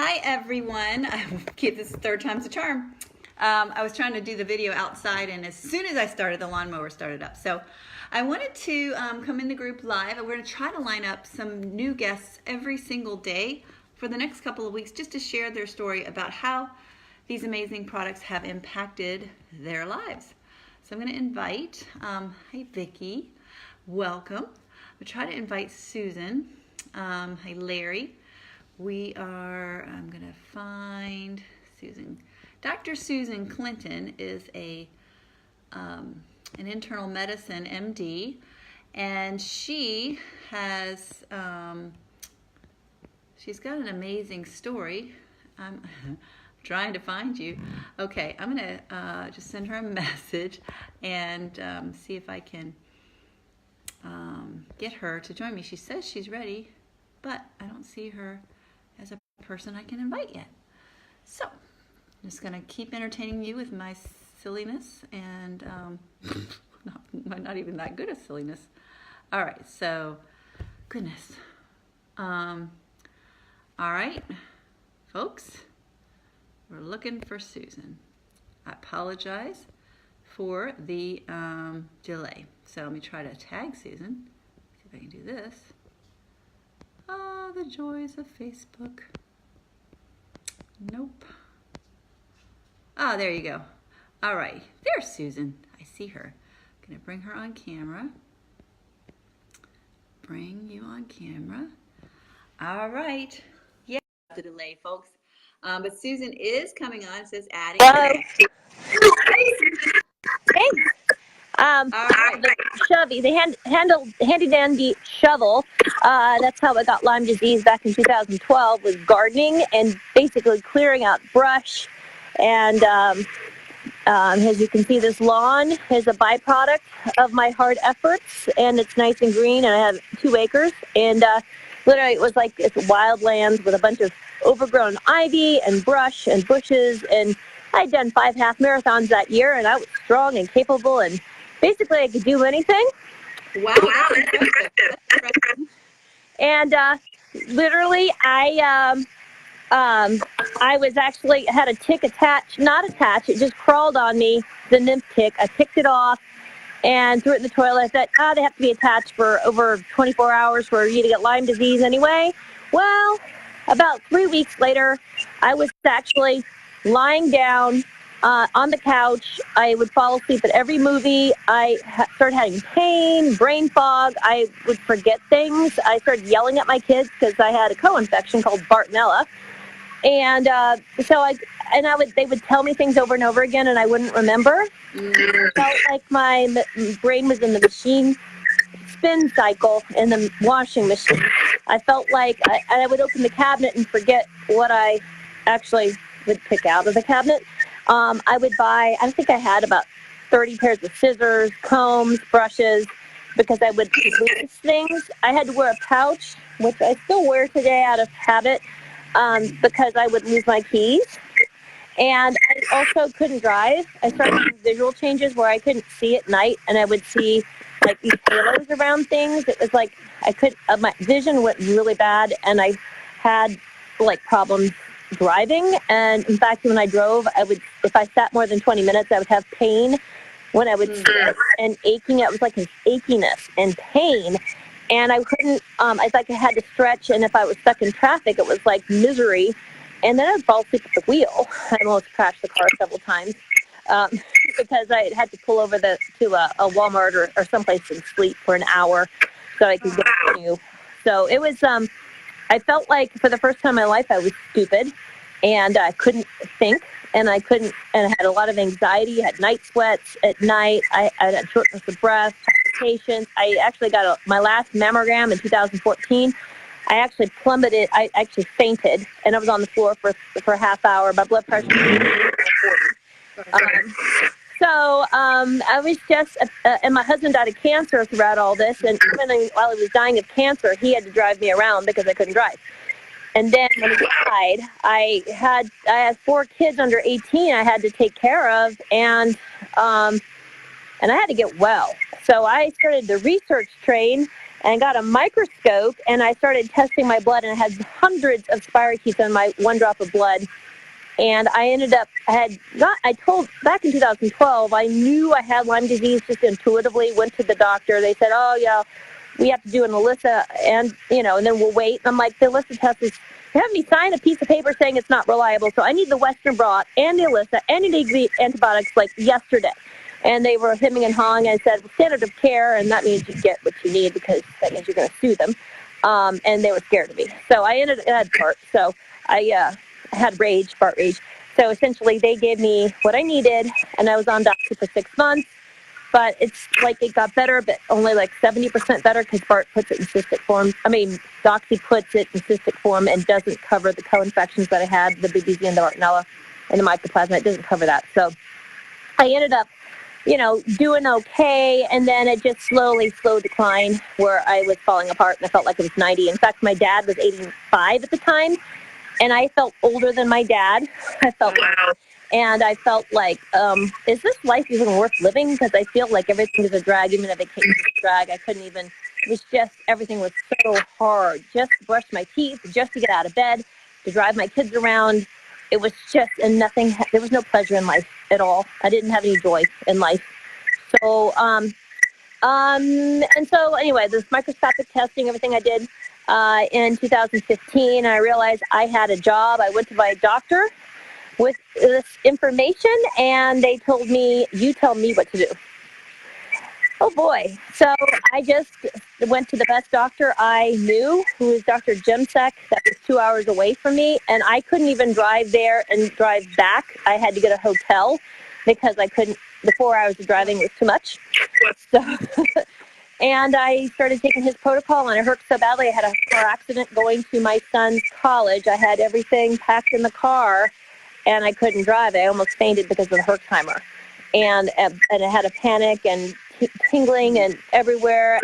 Hi everyone. I keep this third time's a charm. I was trying to do the video outside, and as soon as I started, the lawnmower started up. So I wanted to come in the group live. We're going to try to line up some new guests every single day for the next couple of weeks, just to share their story about how these amazing products have impacted their lives. So I'm going to invite, hi Vicki, welcome. We'll try to invite Susan. Hi Larry. I'm going to find Susan. Dr. Susan Clinton is an internal medicine MD, and she has, she's got an amazing story. I'm trying to find you. Okay, I'm going to just send her a message and see if I can get her to join me. She says she's ready, but I don't see her as a person I can invite yet. So I'm just going to keep entertaining you with my silliness and not even that good of silliness. All right, so goodness. All right, folks, we're looking for Susan. I apologize for the delay. So let me try to tag Susan. See if I can do this. Oh, the joys of Facebook. Nope. Oh, there you go. All right, there's Susan. I see her. I'm gonna bring her on camera. Bring you on camera. All right. Yeah, the delay, folks. But Susan is coming on. It says adding. Hello. Thanks. All right. The Shovey, the handy dandy shovel. That's how I got Lyme disease back in 2012. Was gardening and basically clearing out brush. And as you can see, this lawn is a byproduct of my hard efforts, and it's nice and green. And I have 2 acres, and literally it was like it's wildlands with a bunch of overgrown ivy and brush and bushes. And I'd done 5 half marathons that year, and I was strong and capable, and basically I could do anything. Wow, that's impressive. And literally I was actually had a tick not attached, it just crawled on me, the nymph tick. I picked it off and threw it in the toilet. I thought, they have to be attached for over 24 hours for you to get Lyme disease anyway. Well, about 3 weeks later, I was actually lying down on the couch. I would fall asleep at every movie. I started having pain, brain fog. I would forget things. I started yelling at my kids because I had a co-infection called Bartonella. And they would tell me things over and over again, and I wouldn't remember. It felt like my brain was in the machine spin cycle in the washing machine. I felt like I would open the cabinet and forget what I actually would pick out of the cabinet. I would buy, I think I had about 30 pairs of scissors, combs, brushes, because I would lose things. I had to wear a pouch, which I still wear today out of habit, because I would lose my keys. And I also couldn't drive. I started having visual changes where I couldn't see at night, and I would see like these halos around things. It was like my vision went really bad, and I had like problems driving. And in fact, when I drove, if I sat more than 20 minutes, I would have pain when I would sit, and aching. It was like an achiness and pain. And I couldn't, I like I had to stretch, and if I was stuck in traffic, it was like misery. And then I'd fall asleep at the wheel. I almost crashed the car several times because I had to pull over to a Walmart or someplace and sleep for an hour so I could get to. So it was, I felt like for the first time in my life I was stupid, and I couldn't think, and I had a lot of anxiety. I had night sweats at night. I had shortness of breath, palpitations. I actually got my last mammogram in 2014. I actually plummeted. I actually fainted, and I was on the floor for a half hour. My blood pressure was 40. I was just, and my husband died of cancer throughout all this, and even while he was dying of cancer, he had to drive me around because I couldn't drive. And then when he died, I had 4 kids under 18 I had to take care of, and I had to get well. So I started to research train and got a microscope, and I started testing my blood, and I had hundreds of spirochetes on my 1 drop of blood. And I ended up, I told, back in 2012, I knew I had Lyme disease just intuitively, went to the doctor. They said, oh, yeah, we have to do an ELISA, and, and then we'll wait. And I'm like, the ELISA test is, they have me sign a piece of paper saying it's not reliable, so I need the Western blot and the ELISA and I need the antibiotics like yesterday. And they were hemming and hawing, and I said, well, standard of care, and that means you get what you need because that means you're going to sue them. And they were scared of me. So I had BART. So I had BART rage. So essentially they gave me what I needed, and I was on Doxy for 6 months. But it's like it got better, but only like 70% better because BART puts it in cystic form. Doxy puts it in cystic form and doesn't cover the co-infections that I had, the BBZ and the Bartonella and the Mycoplasma. It doesn't cover that. So I ended up doing okay, and then it just slow decline where I was falling apart, and I felt like it was 90. In fact, my dad was 85 at the time, and I felt older than my dad. I felt like, is this life even worth living? Because I feel like everything is a drag, even a vacation is a drag. I couldn't even, it was just, everything was so hard. Just to brush my teeth, just to get out of bed, to drive my kids around. It was just, and there was no pleasure in life at all. I didn't have any joy in life. So, and so anyway, this microscopic testing, everything I did in 2015, I realized I had a job. I went to my doctor with this information, and they told me, you tell me what to do. Oh boy. So I just went to the best doctor I knew, who was Dr. Jimsek, that was 2 hours away from me. And I couldn't even drive there and drive back. I had to get a hotel because I couldn't, the 4 hours of driving was too much. So, and I started taking his protocol, and it hurt so badly. I had a car accident going to my son's college. I had everything packed in the car, and I couldn't drive. I almost fainted because of the Herxheimer. And I had a panic and tingling and everywhere.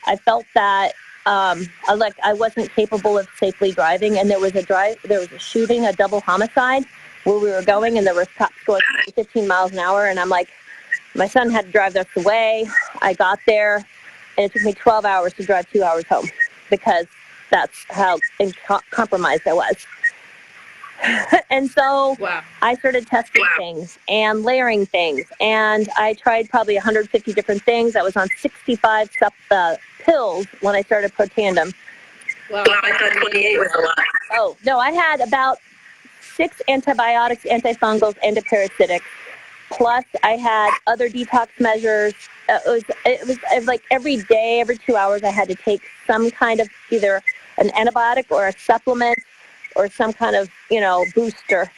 I felt that I wasn't capable of safely driving, and there was a shooting, a double homicide where we were going, and there were cops going 15 miles an hour, and I'm like, my son had to drive the rest of the way. I got there, and it took me 12 hours to drive 2 hours home because that's how compromised I was. And so I started testing things and layering things, and I tried probably 150 different things. I was on 65 pills when I started Protandim. Wow, I thought 28 was a lot. Oh, no, I had about 6 antibiotics, antifungals, antiparasitics, plus I had other detox measures. It was like every day, every 2 hours, I had to take some kind of either an antibiotic or a supplement or some kind of, booster.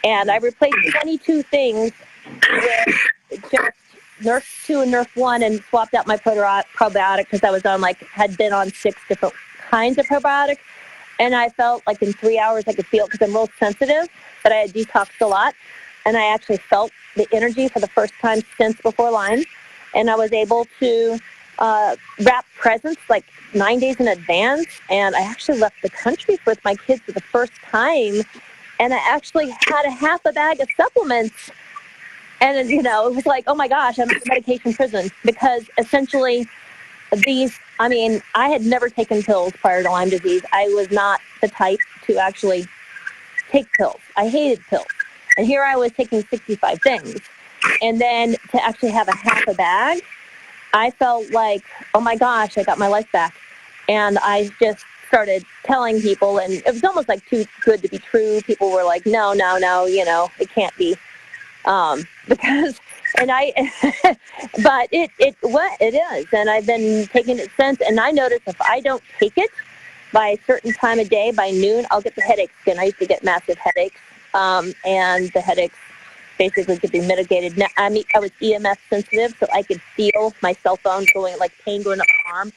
And I replaced 22 things with just Nerf 2 and Nerf 1 and swapped out my probiotic because I was had been on 6 different kinds of probiotics. And I felt like in 3 hours I could feel, because I'm real sensitive, that I had detoxed a lot. And I actually felt the energy for the first time since before Lyme. And I was able to wrap presents like 9 days in advance, and I actually left the country with my kids for the first time, and I actually had a half a bag of supplements, and it was like, oh my gosh, I'm in a medication prison, because essentially I had never taken pills prior to Lyme disease. I was not the type to actually take pills. I hated pills, and here I was taking 65 things, and then to actually have a half a bag, I felt like, oh my gosh, I got my life back. And I just started telling people, and it was almost like too good to be true. People were like, no, it can't be. But it is. And I've been taking it since. And I noticed if I don't take it by a certain time of day, by noon, I'll get the headaches again. I used to get massive headaches. And the headaches basically could be mitigated. Now, I was EMF sensitive, so I could feel my cell phone pain going up my arm.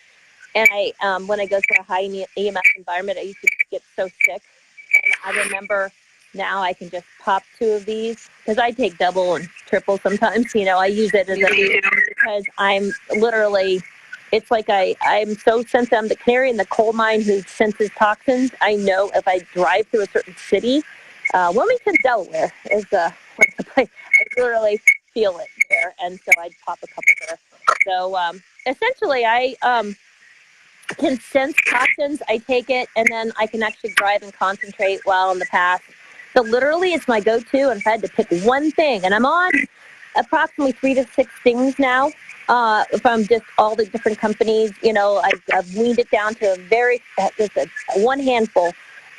And when I go to a high EMF environment, I used to get so sick. And I remember now I can just pop 2 of these, because I take double and triple sometimes. I use it because I'm literally, it's like I'm so sensitive. I'm the canary in the coal mine who senses toxins. I know if I drive through a certain city, Wilmington, Delaware is the place. I literally feel it there, and so I'd pop a couple there. So essentially, can sense toxins, I take it, and then I can actually drive and concentrate while on the path. So literally, it's my go-to. And if I had to pick one thing, and I'm on approximately 3 to 6 things now from just all the different companies. I've weaned it down to just one handful,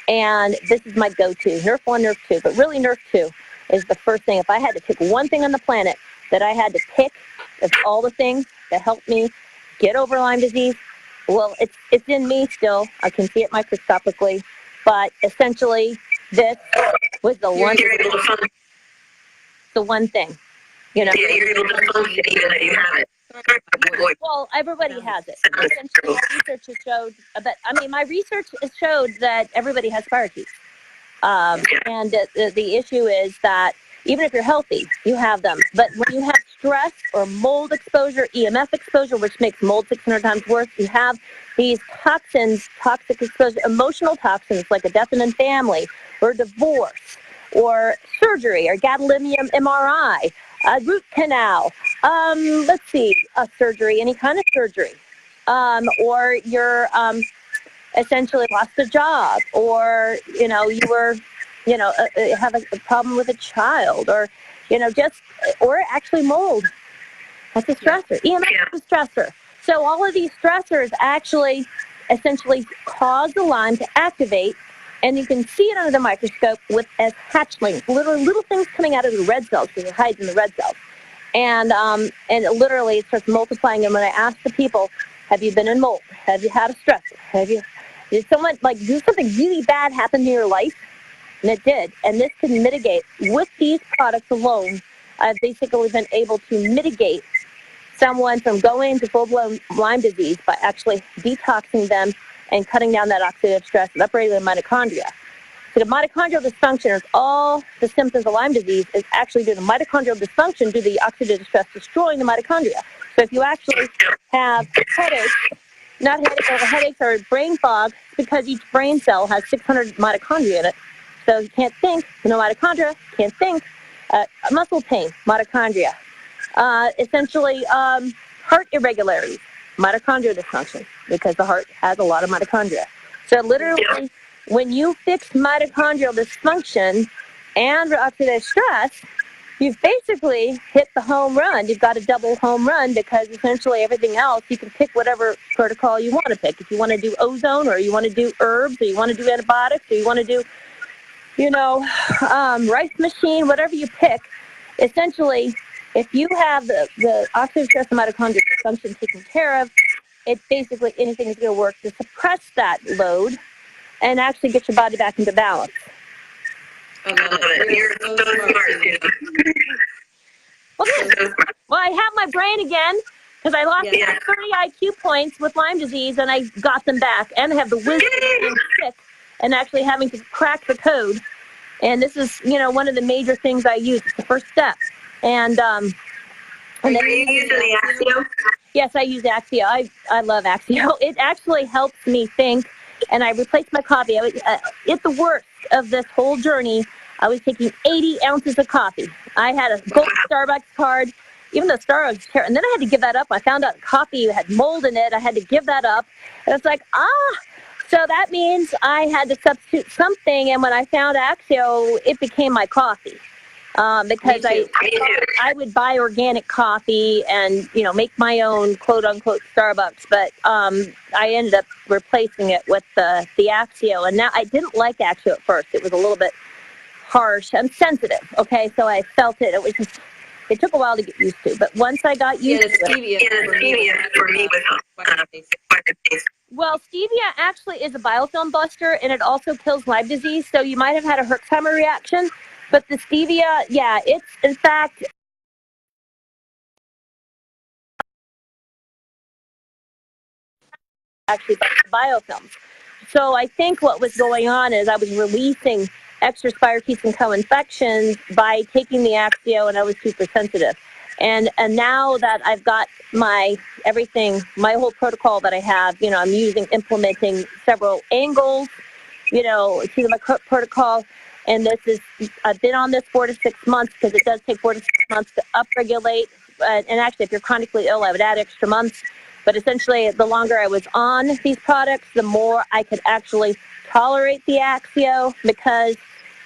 and this is my go-to. Nerf 1, Nerf 2, but really Nerf 2 is the first thing. If I had to pick one thing on the planet that I had to pick of all the things that helped me get over Lyme disease, well, it's in me still. I can see it microscopically, but essentially this was the one thing. Yeah, you're able to function even though you have it. Well, everybody has it. Essentially, my research has showed my research has showed that everybody has spirochetes. And the issue is that even if you're healthy, you have them. But when you have stress or mold exposure, EMF exposure, which makes mold 600 times worse, you have these toxins, toxic exposure, emotional toxins like a death in a family or divorce or surgery or gadolinium MRI, a root canal, a surgery, any kind of surgery, or you're essentially lost a job, or you have a problem with a child, or or actually mold. That's a stressor. EMF is a stressor. So all of these stressors actually essentially cause the Lyme to activate, and you can see it under the microscope as hatchlings, little things coming out of the red cells, because it hides in the red cells. And literally it starts multiplying. And when I ask the people, have you been in mold? Have you had a stressor? Did someone do something really bad happen in your life? And it did. And this can mitigate. With these products alone, I've basically been able to mitigate someone from going into full-blown Lyme disease by actually detoxing them and cutting down that oxidative stress and upregulating the mitochondria. So the mitochondrial dysfunction is all the symptoms of Lyme disease is actually due to mitochondrial dysfunction due to the oxidative stress destroying the mitochondria. So if you actually have headaches or brain fog, because each brain cell has 600 mitochondria in it. So you can't think, no mitochondria, can't think. Muscle pain, mitochondria. Essentially, heart irregularities, mitochondrial dysfunction, because the heart has a lot of mitochondria. So literally, when you fix mitochondrial dysfunction and oxidative stress, you've basically hit the home run. You've got a double home run, because essentially everything else, you can pick whatever protocol you want to pick. If you want to do ozone, or you want to do herbs, or you want to do antibiotics, or you want to do, rice machine, whatever you pick, essentially, if you have the oxidative stress and mitochondrial dysfunction taken care of, it basically anything is going to work to suppress that load and actually get your body back into balance. I love it. You're so smart. Well, I have my brain again, because I lost 30 IQ points with Lyme disease, and I got them back. And I have the wisdom of being sick and actually having to crack the code. And this is, one of the major things I use. It's the first step. And are you using the Axio? Yes, I use Axio. I love Axio. It actually helps me think, and I replaced my coffee. At the worst of this whole journey, I was taking 80 ounces of coffee. I had a gold Starbucks card, even though Starbucks, and then I had to give that up. I found out coffee had mold in it. I had to give that up. And it's like, so that means I had to substitute something. And when I found Axio, it became my coffee. Because I would buy organic coffee and, make my own quote unquote Starbucks, but I ended up replacing it with the Axio. And now I didn't like Axio at first. It was a little bit harsh. I'm sensitive. Okay. So I felt it. It took a while to get used to, but once I got used to it. For me was Well, stevia actually is a biofilm buster, and it also kills Lyme disease. So you might have had a Herxheimer reaction. But the stevia, it's in fact actually biofilms. So I think what was going on is I was releasing extra spirochetes and co-infections by taking the Axio, and I was super sensitive. And now that I've got my whole protocol that I have, I'm implementing several angles, to my protocol. And I've been on this 4 to 6 months, because it does take 4 to 6 months to upregulate. And actually, if you're chronically ill, I would add extra months. But essentially, the longer I was on these products, the more I could actually tolerate the Axio, because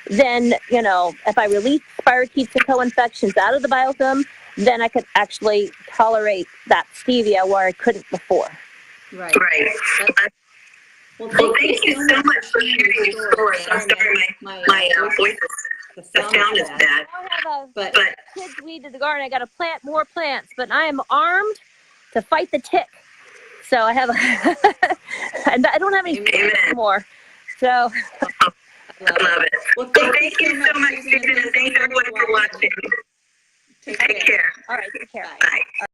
then, you know, if I release spirochetes and co-infections out of the biofilm, then I could actually tolerate that stevia where I couldn't before. Right. Right. Well, Well, thank you so much for sharing your story. I'm sorry my voice, the the sound is bad. I have But kids weeded the garden. I got to plant more plants, but I am armed to fight the tick. So I have, and I don't have any Amen. anymore. So I love it. Well, thank you so much, Susan, and thanks everyone for watching. Take Take care. all right, take care. Bye. Bye.